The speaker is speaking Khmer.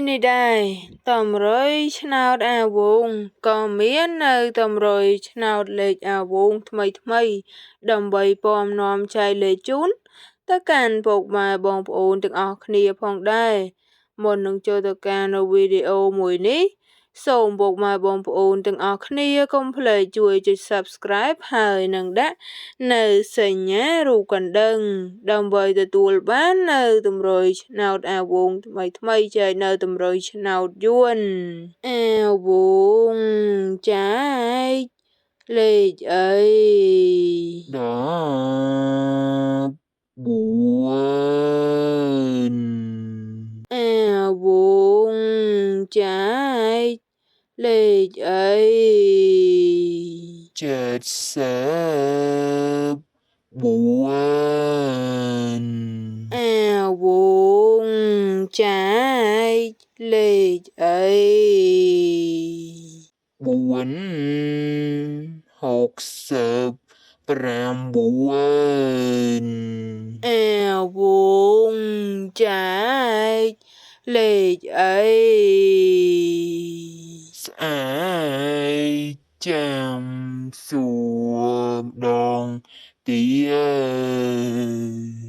នេះដែរតម្រុយឆ្នោតអាវងក៏មាននៅតម្រុយឆ្នោតលេខអាវងថ្មីដើម្បីពំនាំចែកលេខជូនទៅកាន់ពុកម៉ែបងប្អូនទាំងអស់គ្នាផងដែរមុននឹងចូលទៅកាន់នៅវីដេអូមួយនេះសូមពុកម៉ែបងប្អូនទាំងអស់គ្នាកុំភ្លេចជួយចុច Subscribe ហើយនឹងដាក់នៅសញ្ញារូបកណ្ដឹងដើម្បីទទួលបាននៅតម្រុយឆ្នោតអាវងថ្មីចែកនៅតម្រុយឆ្នោតយួនអាវងចែកលេខអី14អាវងចែកលេខអី74អាវងចែកលេខអី469អាវងចែកលេខអីស្អែកចាំសួរម្ដងទៀត